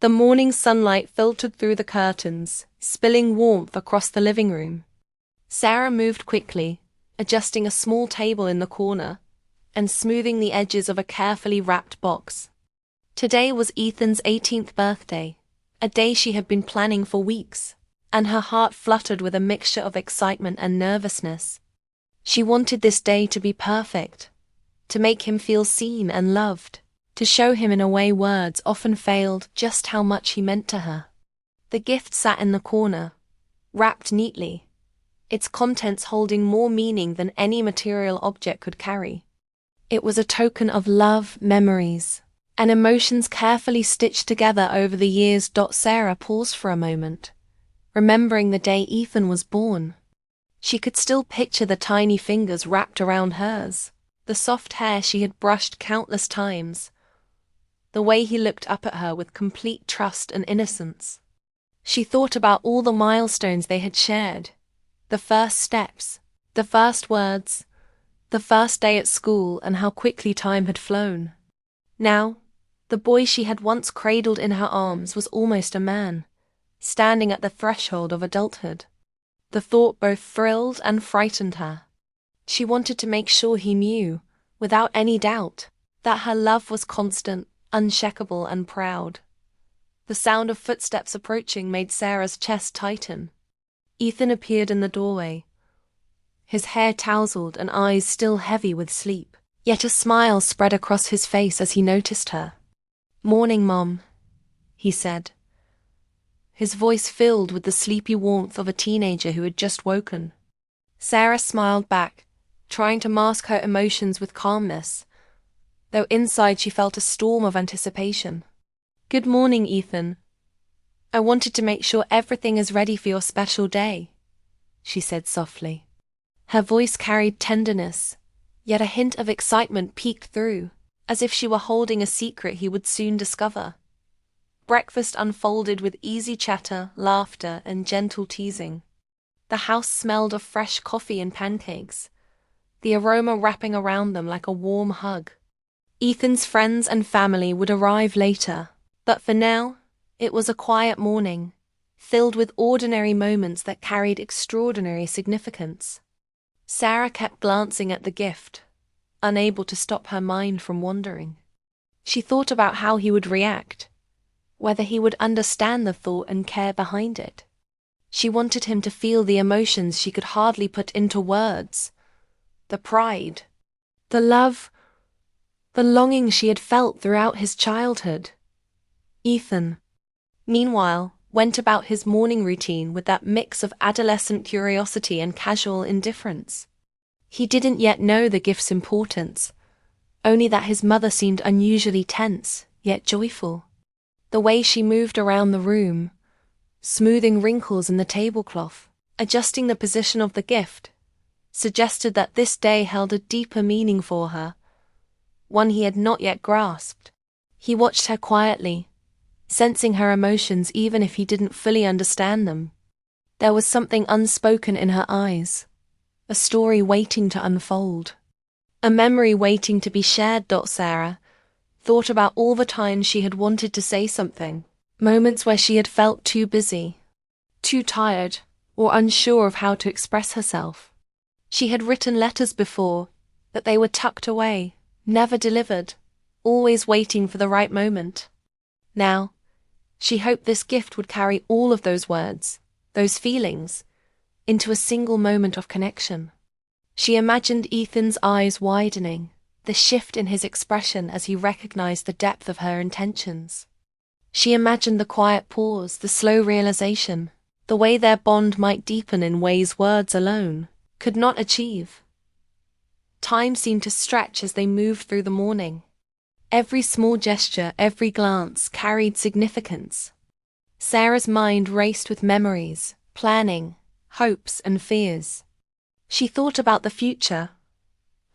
The morning sunlight filtered through the curtains, spilling warmth across the living room. Sarah moved quickly, adjusting a small table in the corner and smoothing the edges of a carefully wrapped box. Today was Ethan's 18th birthday, a day she had been planning for weeks, and her heart fluttered with a mixture of excitement and nervousness. She wanted this day to be perfect, to make him feel seen and loved, to show him in a way words often failed just how much he meant to her. The gift sat in the corner, wrapped neatly, its contents holding more meaning than any material object could carry. It was a token of love, memories, and emotions carefully stitched together over the years. Sarah paused for a moment, remembering the day Ethan was born. She could still picture the tiny fingers wrapped around hers, the soft hair she had brushed countless times, the way he looked up at her with complete trust and innocence. She thought about all the milestones they had shared, the first steps, the first words, the first day at school, and how quickly time had flown. Now, the boy she had once cradled in her arms was almost a man, standing at the threshold of adulthood. The thought both thrilled and frightened her. She wanted to make sure he knew, without any doubt, that her love was constant, unshakable, and proud. The sound of footsteps approaching made Sarah's chest tighten. Ethan appeared in the doorway, his hair tousled and eyes still heavy with sleep, yet a smile spread across his face as he noticed her. "Morning, Mom," he said, his voice filled with the sleepy warmth of a teenager who had just woken. Sarah smiled back, trying to mask her emotions with calmness, though inside she felt a storm of anticipation. "Good morning, Ethan. I wanted to make sure everything is ready for your special day," she said softly. Her voice carried tenderness, yet a hint of excitement peeked through, as if she were holding a secret he would soon discover. Breakfast unfolded with easy chatter, laughter, and gentle teasing. The house smelled of fresh coffee and pancakes, the aroma wrapping around them like a warm hug. Ethan's friends and family would arrive later, but for now, it was a quiet morning, filled with ordinary moments that carried extraordinary significance. Sarah kept glancing at the gift, unable to stop her mind from wandering. She thought about how he would react, whether he would understand the thought and care behind it. She wanted him to feel the emotions she could hardly put into words, the pride, the love, the longing she had felt throughout his childhood. Ethan, meanwhile, went about his morning routine with that mix of adolescent curiosity and casual indifference. He didn't yet know the gift's importance, only that his mother seemed unusually tense, yet joyful. The way she moved around the room, smoothing wrinkles in the tablecloth, adjusting the position of the gift, suggested that this day held a deeper meaning for her, one he had not yet grasped. He watched her quietly, sensing her emotions even if he didn't fully understand them. There was something unspoken in her eyes, a story waiting to unfold, a memory waiting to be shared. Sarah thought about all the times she had wanted to say something, moments where she had felt too busy, too tired, or unsure of how to express herself. She had written letters before, but they were tucked away, never delivered, always waiting for the right moment. Now, she hoped this gift would carry all of those words, those feelings, into a single moment of connection. She imagined Ethan's eyes widening, the shift in his expression as he recognized the depth of her intentions. She imagined the quiet pause, the slow realization, the way their bond might deepen in ways words alone could not achieve. Time seemed to stretch as they moved through the morning. Every small gesture, every glance carried significance. Sarah's mind raced with memories, planning, hopes, and fears. She thought about the future,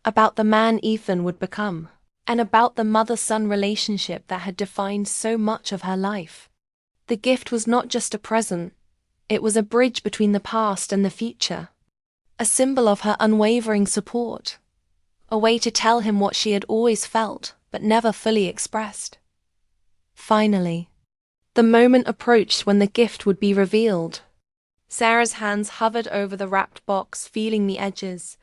about the man Ethan would become, and about the mother-son relationship that had defined so much of her life. The gift was not just a present, it was a bridge between the past and the future, a symbol of her unwavering support, a way to tell him what she had always felt but never fully expressed. Finally, The moment approached when the gift would be revealed. Sarah's hands hovered over the wrapped box, feeling the edges,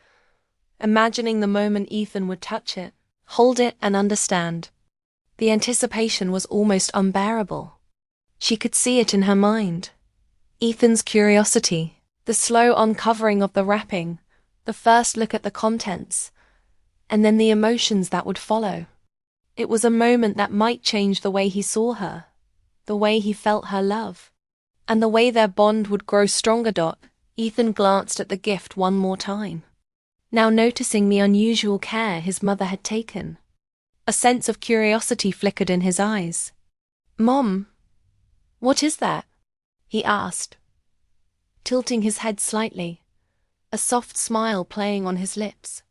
imagining the moment Ethan would touch it, hold it, and understand. The anticipation was almost unbearable. She could see it in her mind. Ethan's curiosity, the slow uncovering of the wrapping, the first look at the contents, and then the emotions that would follow. It was a moment that might change the way he saw her, the way he felt her love, and the way their bond would grow stronger. Ethan glanced at the gift one more time, now noticing the unusual care his mother had taken. A sense of curiosity flickered in his eyes. "Mom, what is that?" he asked, tilting his head slightly, a soft smile playing on his lips.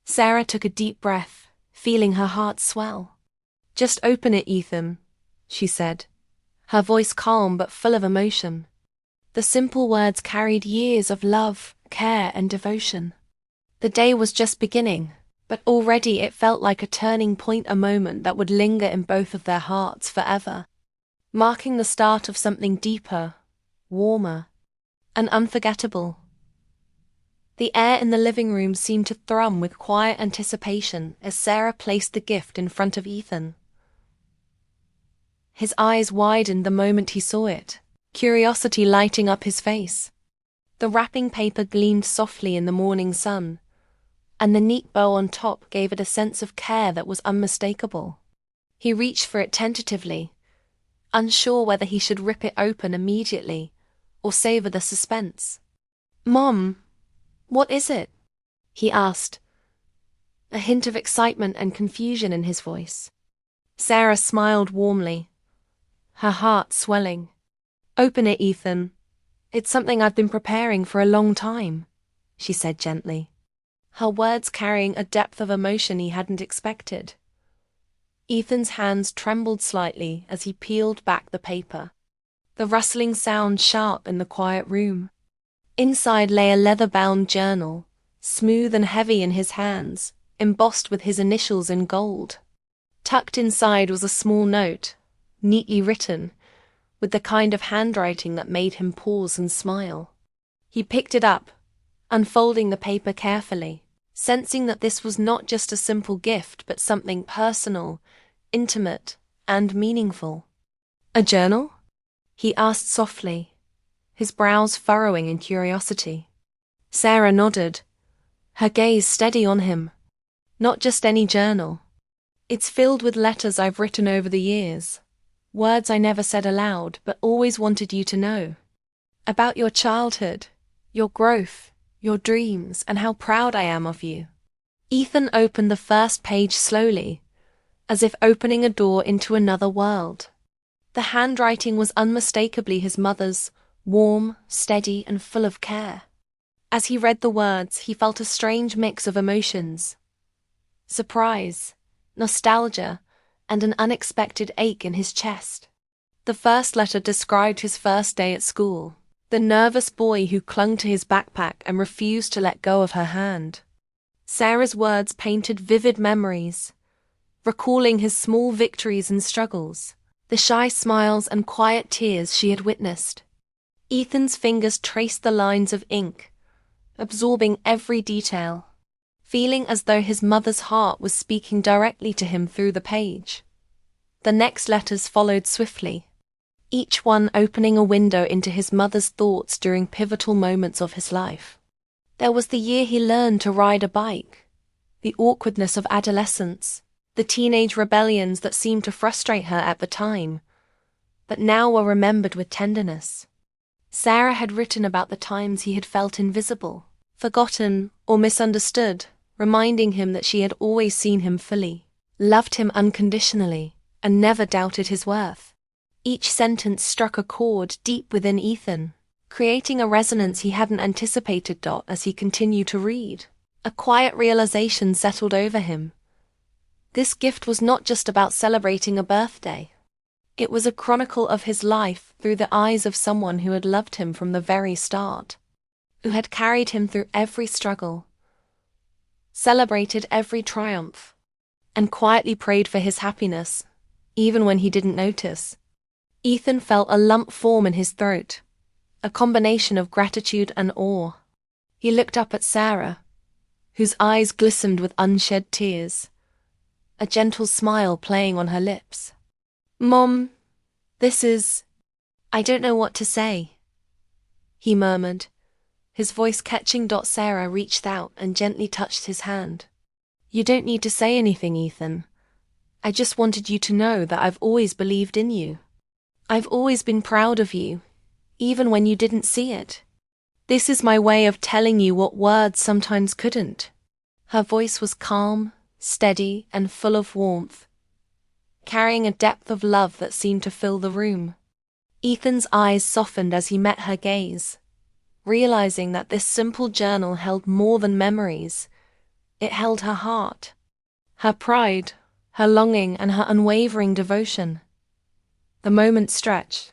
Sarah took a deep breath, feeling her heart swell. "Just open it, Ethan," she said, her voice calm but full of emotion. The simple words carried years of love, care, and devotion. The day was just beginning, but already it felt like a turning point, a moment that would linger in both of their hearts forever, marking the start of something deeper, warmer, and unforgettable. The air in the living room seemed to thrum with quiet anticipation as Sarah placed the gift in front of Ethan. His eyes widened the moment he saw it, curiosity lighting up his face. The wrapping paper gleamed softly in the morning sun, and the neat bow on top gave it a sense of care that was unmistakable. He reached for it tentatively, unsure whether he should rip it open immediately or savor the suspense. "Mom, what is it?" he asked, a hint of excitement and confusion in his voice. Sarah smiled warmly, her heart swelling. "Open it, Ethan. It's something I've been preparing for a long time," she said gently, her words carrying a depth of emotion he hadn't expected. Ethan's hands trembled slightly as he peeled back the paper, the rustling sound sharp in the quiet room. Inside lay a leather-bound journal, smooth and heavy in his hands, embossed with his initials in gold. Tucked inside was a small note, neatly written, with the kind of handwriting that made him pause and smile. He picked it up, unfolding the paper carefully, sensing that this was not just a simple gift but something personal, intimate, and meaningful. "A journal?" he asked softly, his brows furrowing in curiosity. Sarah nodded, her gaze steady on him. "Not just any journal. It's filled with letters I've written over the years, words I never said aloud but always wanted you to know. About your childhood, your growth, your dreams, and how proud I am of you." Ethan opened the first page slowly, as if opening a door into another world. The handwriting was unmistakably his mother's, warm, steady, and full of care. As he read the words, he felt a strange mix of emotions: surprise, nostalgia, and an unexpected ache in his chest. The first letter described his first day at school, the nervous boy who clung to his backpack and refused to let go of her hand. Sarah's words painted vivid memories, recalling his small victories and struggles, the shy smiles and quiet tears she had witnessed. Ethan's fingers traced the lines of ink, absorbing every detail, feeling as though his mother's heart was speaking directly to him through the page. The next letters followed swiftly, each one opening a window into his mother's thoughts during pivotal moments of his life. There was the year he learned to ride a bike, the awkwardness of adolescence, the teenage rebellions that seemed to frustrate her at the time, but now were remembered with tenderness. Sarah had written about the times he had felt invisible, forgotten, or misunderstood, reminding him that she had always seen him fully, loved him unconditionally, and never doubted his worth. Each sentence struck a chord deep within Ethan, creating a resonance he hadn't anticipated. As he continued to read, a quiet realization settled over him. This gift was not just about celebrating a birthday. It was a chronicle of his life through the eyes of someone who had loved him from the very start, who had carried him through every struggle, celebrated every triumph, and quietly prayed for his happiness, even when he didn't notice. Ethan felt a lump form in his throat, a combination of gratitude and awe. He looked up at Sarah, whose eyes glistened with unshed tears, a gentle smile playing on her lips. "Mom, I don't know what to say," he murmured, his voice catching. Sarah reached out and gently touched his hand. "You don't need to say anything, Ethan. I just wanted you to know that I've always believed in you. I've always been proud of you, even when you didn't see it. This is my way of telling you what words sometimes couldn't." Her voice was calm, steady, and full of warmth, carrying a depth of love that seemed to fill the room. Ethan's eyes softened as he met her gaze, realizing that this simple journal held more than memories. It held her heart, her pride, her longing, and her unwavering devotion. The moment stretched,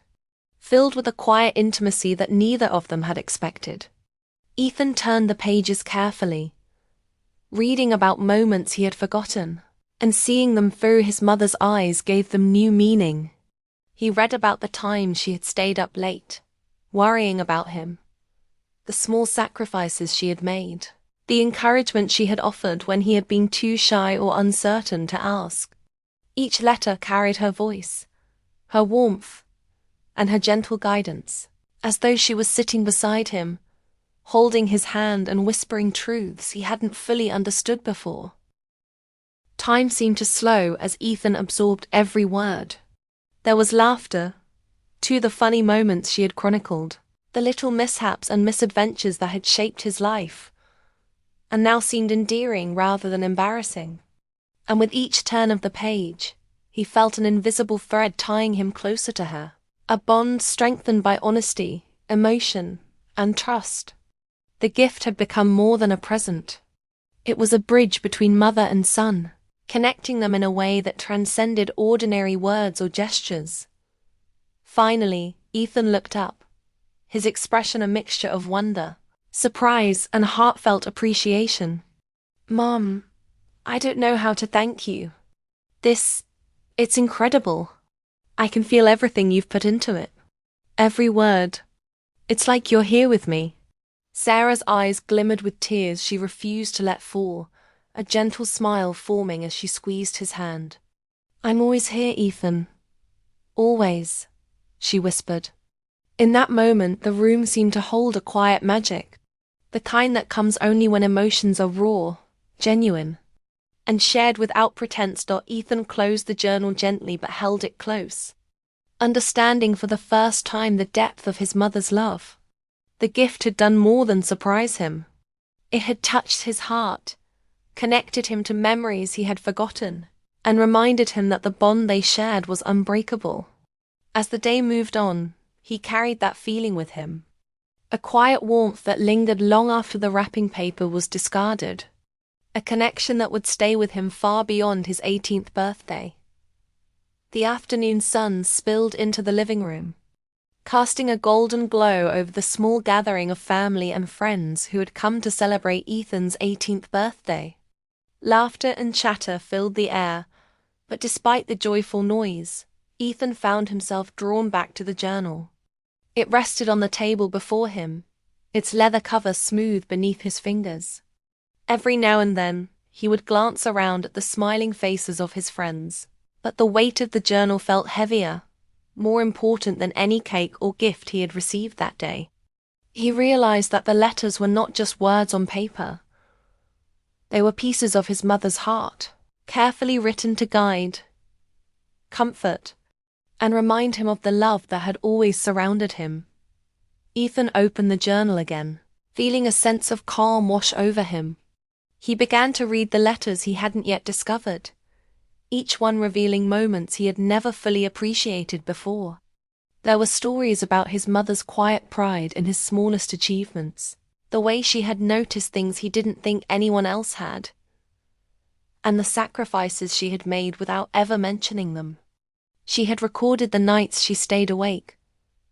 filled with a quiet intimacy that neither of them had expected. Ethan turned the pages carefully, reading about moments he had forgotten, and seeing them through his mother's eyes gave them new meaning. He read about the times she had stayed up late, worrying about him, the small sacrifices she had made, the encouragement she had offered when he had been too shy or uncertain to ask. Each letter carried her voice, her warmth, and her gentle guidance, as though she was sitting beside him, holding his hand and whispering truths he hadn't fully understood before. Time seemed to slow as Ethan absorbed every word. There was laughter, to the funny moments she had chronicled, the little mishaps and misadventures that had shaped his life, and now seemed endearing rather than embarrassing. And with each turn of the page, he felt an invisible thread tying him closer to her, a bond strengthened by honesty, emotion, and trust. The gift had become more than a present. It was a bridge between mother and son, connecting them in a way that transcended ordinary words or gestures. Finally, Ethan looked up, his expression a mixture of wonder, surprise, and heartfelt appreciation. "Mom, I don't know how to thank you. It's incredible. I can feel everything you've put into it. Every word. It's like you're here with me." Sarah's eyes glimmered with tears she refused to let fall, a gentle smile forming as she squeezed his hand. "I'm always here, Ethan. Always," she whispered. In that moment, the room seemed to hold a quiet magic, the kind that comes only when emotions are raw, genuine, and shared without pretense. Ethan closed the journal gently but held it close, understanding for the first time the depth of his mother's love. The gift had done more than surprise him. It had touched his heart, connected him to memories he had forgotten, and reminded him that the bond they shared was unbreakable. As the day moved on, he carried that feeling with him, a quiet warmth that lingered long after the wrapping paper was discarded, a connection that would stay with him far beyond his 18th birthday. The afternoon sun spilled into the living room, casting a golden glow over the small gathering of family and friends who had come to celebrate Ethan's 18th birthday. Laughter and chatter filled the air, but despite the joyful noise, Ethan found himself drawn back to the journal. It rested on the table before him, its leather cover smooth beneath his fingers. Every now and then, he would glance around at the smiling faces of his friends, but the weight of the journal felt heavier, more important than any cake or gift he had received that day. He realized that the letters were not just words on paper. They were pieces of his mother's heart, carefully written to guide, comfort, and remind him of the love that had always surrounded him. Ethan opened the journal again, feeling a sense of calm wash over him. He began to read the letters he hadn't yet discovered, each one revealing moments he had never fully appreciated before. There were stories about his mother's quiet pride in his smallest achievements, the way she had noticed things he didn't think anyone else had, and the sacrifices she had made without ever mentioning them. She had recorded the nights she stayed awake,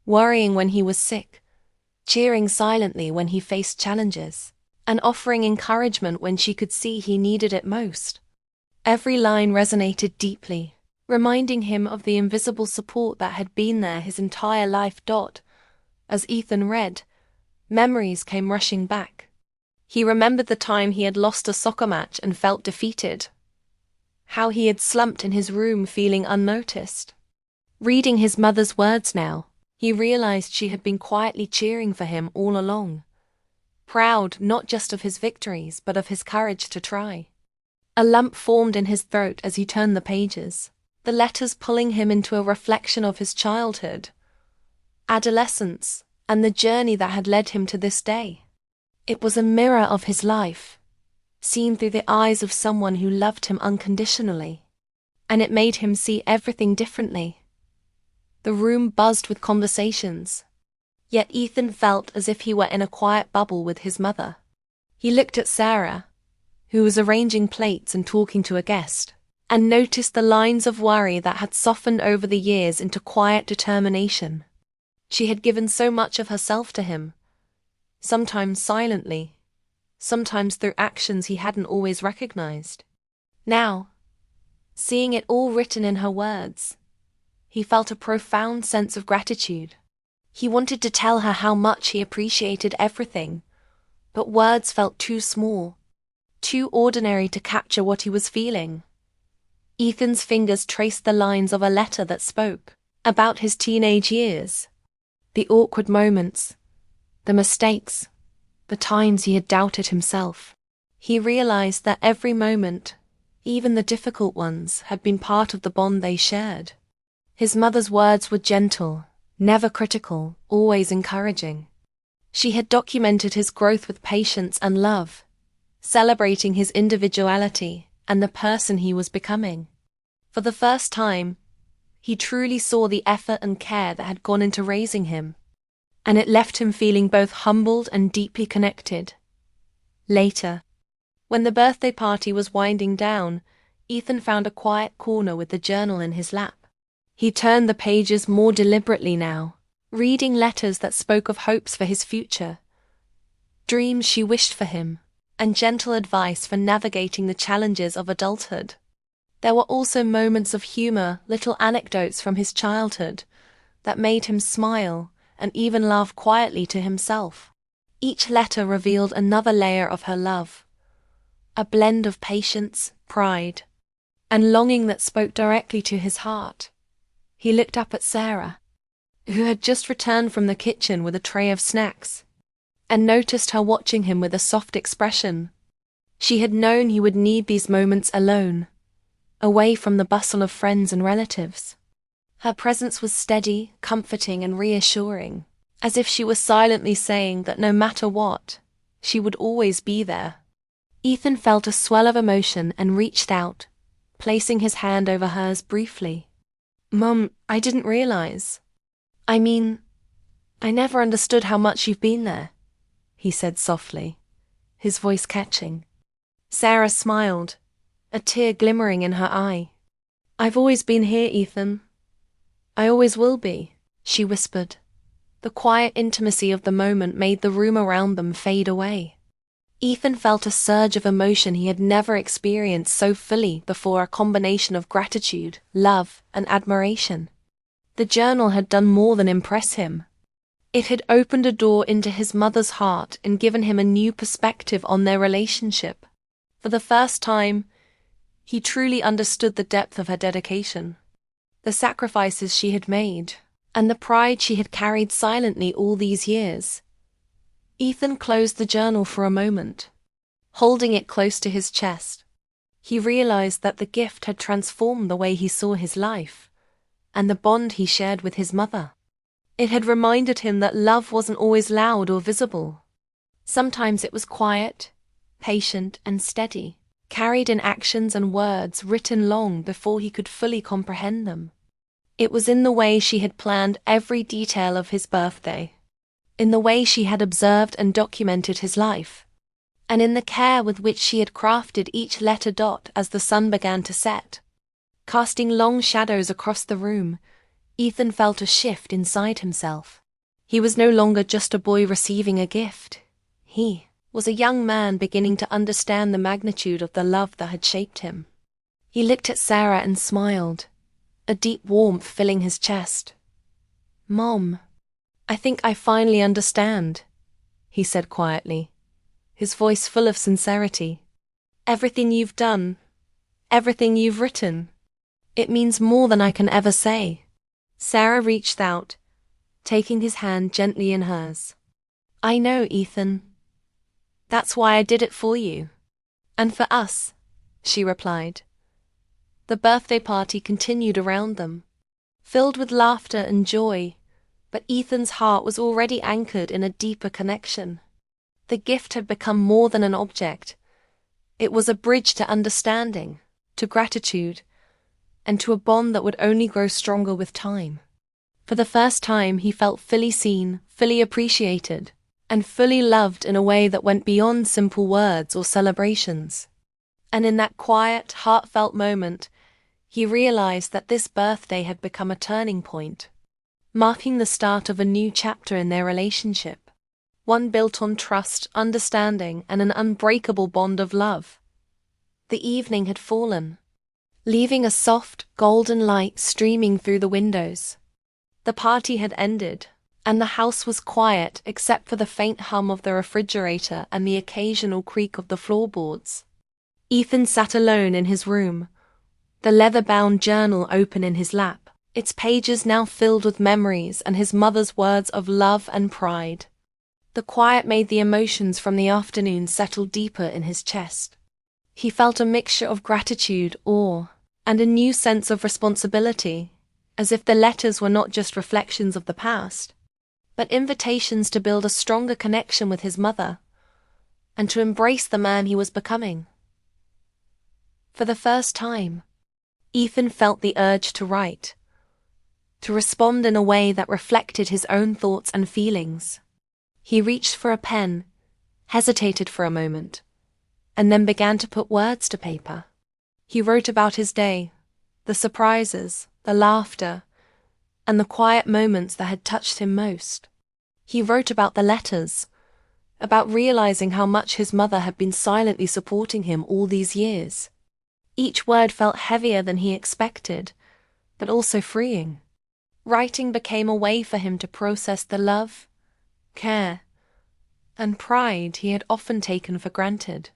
worrying when he was sick, cheering silently when he faced challenges, and offering encouragement when she could see he needed it most. Every line resonated deeply, reminding him of the invisible support that had been there his entire life. As Ethan read, memories came rushing back. He remembered the time he had lost a soccer match and felt defeated. How he had slumped in his room feeling unnoticed. Reading his mother's words now, he realized she had been quietly cheering for him all along. Proud not just of his victories but of his courage to try. A lump formed in his throat as he turned the pages, the letters pulling him into a reflection of his childhood, adolescence, and the journey that had led him to this day. It was a mirror of his life, seen through the eyes of someone who loved him unconditionally, and it made him see everything differently. The room buzzed with conversations, yet Ethan felt as if he were in a quiet bubble with his mother. He looked at Sarah, who was arranging plates and talking to a guest, and noticed the lines of worry that had softened over the years into quiet determination. She had given so much of herself to him, sometimes silently, sometimes through actions he hadn't always recognized. Now, seeing it all written in her words, he felt a profound sense of gratitude. He wanted to tell her how much he appreciated everything, but words felt too small, too ordinary to capture what he was feeling. Ethan's fingers traced the lines of a letter that spoke about his teenage years, the awkward moments, the mistakes, the times he had doubted himself. He realized that every moment, even the difficult ones, had been part of the bond they shared. His mother's words were gentle, never critical, always encouraging. She had documented his growth with patience and love, celebrating his individuality and the person he was becoming. For the first time, he truly saw the effort and care that had gone into raising him, and it left him feeling both humbled and deeply connected. Later, when the birthday party was winding down, Ethan found a quiet corner with the journal in his lap. He turned the pages more deliberately now, reading letters that spoke of hopes for his future, dreams she wished for him, and gentle advice for navigating the challenges of adulthood. There were also moments of humor, little anecdotes from his childhood, that made him smile and even laugh quietly to himself. Each letter revealed another layer of her love, a blend of patience, pride, and longing that spoke directly to his heart. He looked up at Sarah, who had just returned from the kitchen with a tray of snacks, and noticed her watching him with a soft expression. She had known he would need these moments alone, away from the bustle of friends and relatives. Her presence was steady, comforting, and reassuring, as if she was silently saying that no matter what, she would always be there. Ethan felt a swell of emotion and reached out, placing his hand over hers briefly. "Mum, I didn't realize. I never understood how much you've been there," he said softly, his voice catching. Sarah smiled, a tear glimmering in her eye. "I've always been here, Ethan. I always will be," she whispered. The quiet intimacy of the moment made the room around them fade away. Ethan felt a surge of emotion he had never experienced so fully before, a combination of gratitude, love, and admiration. The journal had done more than impress him. It had opened a door into his mother's heart and given him a new perspective on their relationship. For the first time, he truly understood the depth of her dedication, the sacrifices she had made, and the pride she had carried silently all these years. Ethan closed the journal for a moment, holding it close to his chest. He realized that the gift had transformed the way he saw his life, and the bond he shared with his mother. It had reminded him that love wasn't always loud or visible. Sometimes it was quiet, patient, and steady, carried in actions and words written long before he could fully comprehend them. It was in the way she had planned every detail of his birthday, in the way she had observed and documented his life, and in the care with which she had crafted each letter dot as the sun began to set. Casting long shadows across the room, Ethan felt a shift inside himself. He was no longer just a boy receiving a gift. He was a young man beginning to understand the magnitude of the love that had shaped him. He looked at Sarah and smiled, a deep warmth filling his chest. "Mom, I think I finally understand," he said quietly, his voice full of sincerity. "Everything you've done, everything you've written, it means more than I can ever say." Sarah reached out, taking his hand gently in hers. "I know, Ethan. That's why I did it for you. And for us," she replied. The birthday party continued around them, filled with laughter and joy, but Ethan's heart was already anchored in a deeper connection. The gift had become more than an object. It was a bridge to understanding, to gratitude, and to a bond that would only grow stronger with time. For the first time, he felt fully seen, fully appreciated, and fully loved in a way that went beyond simple words or celebrations. And in that quiet, heartfelt moment, he realized that this birthday had become a turning point, marking the start of a new chapter in their relationship, one built on trust, understanding, and an unbreakable bond of love. The evening had fallen, leaving a soft, golden light streaming through the windows. The party had ended, and the house was quiet except for the faint hum of the refrigerator and the occasional creak of the floorboards. Ethan sat alone in his room, the leather-bound journal open in his lap, its pages now filled with memories and his mother's words of love and pride. The quiet made the emotions from the afternoon settle deeper in his chest. He felt a mixture of gratitude, awe, and a new sense of responsibility, as if the letters were not just reflections of the past, but invitations to build a stronger connection with his mother, and to embrace the man he was becoming. For the first time, Ethan felt the urge to write, to respond in a way that reflected his own thoughts and feelings. He reached for a pen, hesitated for a moment, and then began to put words to paper. He wrote about his day, the surprises, the laughter, and the quiet moments that had touched him most. He wrote about the letters, about realizing how much his mother had been silently supporting him all these years. Each word felt heavier than he expected, but also freeing. Writing became a way for him to process the love, care, and pride he had often taken for granted.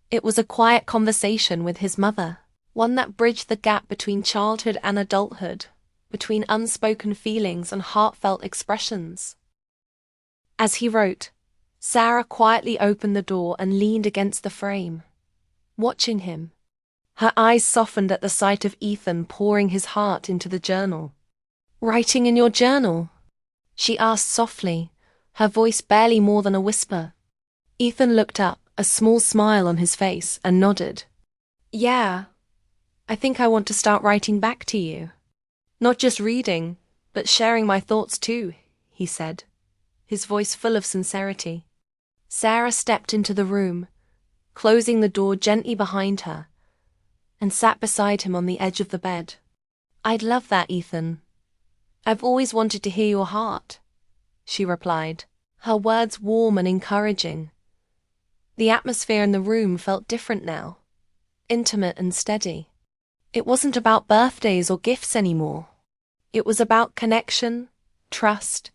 It was a quiet conversation with his mother, one that bridged the gap between childhood and adulthood, between unspoken feelings and heartfelt expressions. As he wrote, Sarah quietly opened the door and leaned against the frame, watching him. Her eyes softened at the sight of Ethan pouring his heart into the journal. "Writing in your journal?" she asked softly, her voice barely more than a whisper. Ethan looked up, a small smile on his face, and nodded. "Yeah, I think I want to start writing back to you. Not just reading, but sharing my thoughts too," he said, his voice full of sincerity. Sarah stepped into the room, closing the door gently behind her, and sat beside him on the edge of the bed. "I'd love that, Ethan. I've always wanted to hear your heart," she replied, her words warm and encouraging. The atmosphere in the room felt different now, intimate and steady. It wasn't about birthdays or gifts anymore. It was about connection, trust,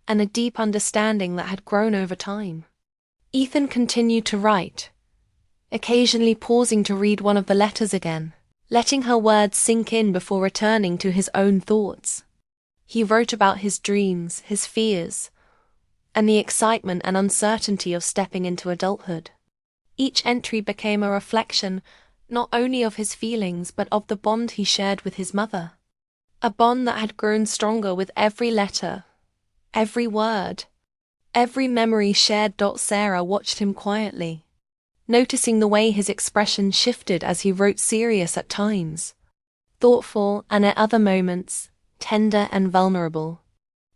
and a deep understanding that had grown over time. Ethan continued to write, occasionally pausing to read one of the letters again, letting her words sink in before returning to his own thoughts. He wrote about his dreams, his fears, and the excitement and uncertainty of stepping into adulthood. Each entry became a reflection not only of his feelings but of the bond he shared with his mother. A bond that had grown stronger with every letter, every word, every memory shared. Sarah watched him quietly, noticing the way his expression shifted as he wrote, serious at times, thoughtful, and at other moments, tender and vulnerable.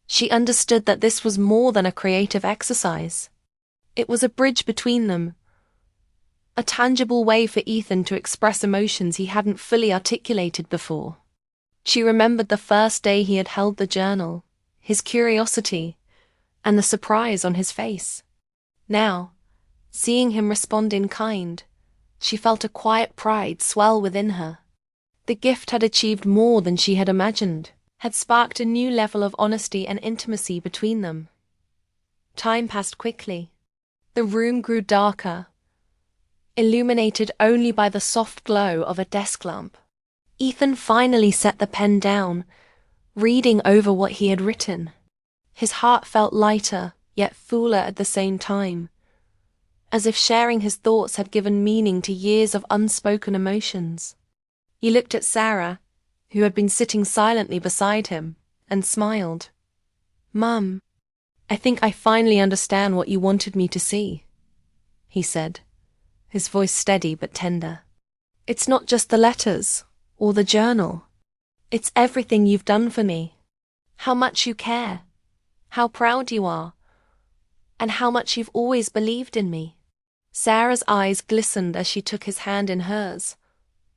She understood that this was more than a creative exercise. It was a bridge between them, a tangible way for Ethan to express emotions he hadn't fully articulated before. She remembered the first day he had held the journal, his curiosity, and the surprise on his face. Now, seeing him respond in kind, she felt a quiet pride swell within her. The gift had achieved more than she had imagined, had sparked a new level of honesty and intimacy between them. Time passed quickly. The room grew darker, illuminated only by the soft glow of a desk lamp. Ethan finally set the pen down, reading over what he had written. His heart felt lighter, yet fuller at the same time, as if sharing his thoughts had given meaning to years of unspoken emotions. He looked at Sarah, who had been sitting silently beside him, and smiled. "Mum, I think I finally understand what you wanted me to see," he said, his voice steady but tender. "It's not just the letters, or the journal. It's everything you've done for me. How much you care, how proud you are, and how much you've always believed in me." Sarah's eyes glistened as she took his hand in hers,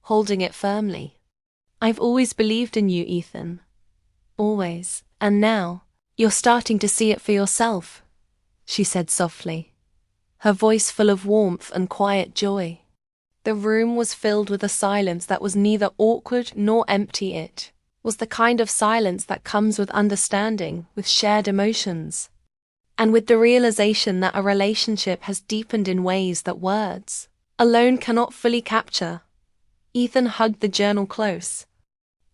holding it firmly. "I've always believed in you, Ethan. Always. And now, you're starting to see it for yourself," she said softly, her voice full of warmth and quiet joy. The room was filled with a silence that was neither awkward nor empty. It was the kind of silence that comes with understanding, with shared emotions, and with the realization that a relationship has deepened in ways that words alone cannot fully capture. Ethan hugged the journal close,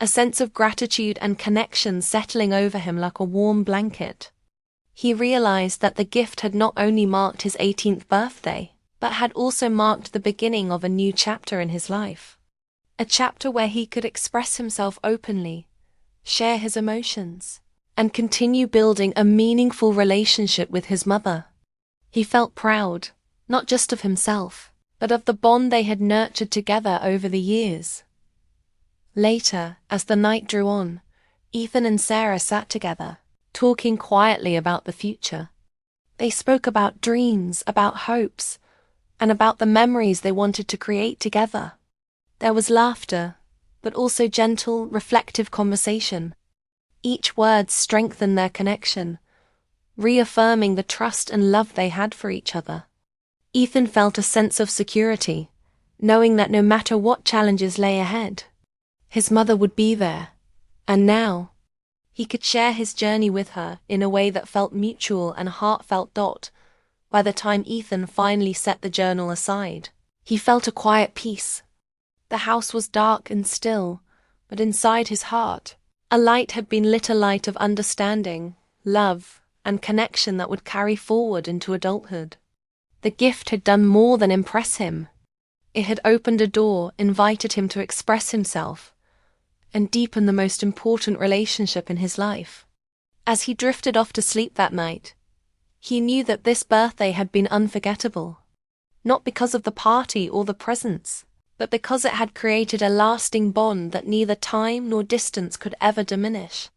a sense of gratitude and connection settling over him like a warm blanket. He realized that the gift had not only marked his 18th birthday, but had also marked the beginning of a new chapter in his life. A chapter where he could express himself openly, share his emotions, and continue building a meaningful relationship with his mother. He felt proud, not just of himself, but of the bond they had nurtured together over the years. Later, as the night drew on, Ethan and Sarah sat together, talking quietly about the future. They spoke about dreams, about hopes, and about the memories they wanted to create together. There was laughter, but also gentle, reflective conversation. Each word strengthened their connection, reaffirming the trust and love they had for each other. Ethan felt a sense of security, knowing that no matter what challenges lay ahead, his mother would be there, and now he could share his journey with her in a way that felt mutual and heartfelt. By the time Ethan finally set the journal aside, he felt a quiet peace. The house was dark and still, but inside his heart, a light had been lit, a light of understanding, love, and connection that would carry forward into adulthood. The gift had done more than impress him. It had opened a door, invited him to express himself, and deepen the most important relationship in his life. As he drifted off to sleep that night, he knew that this birthday had been unforgettable, not because of the party or the presents, but because it had created a lasting bond that neither time nor distance could ever diminish.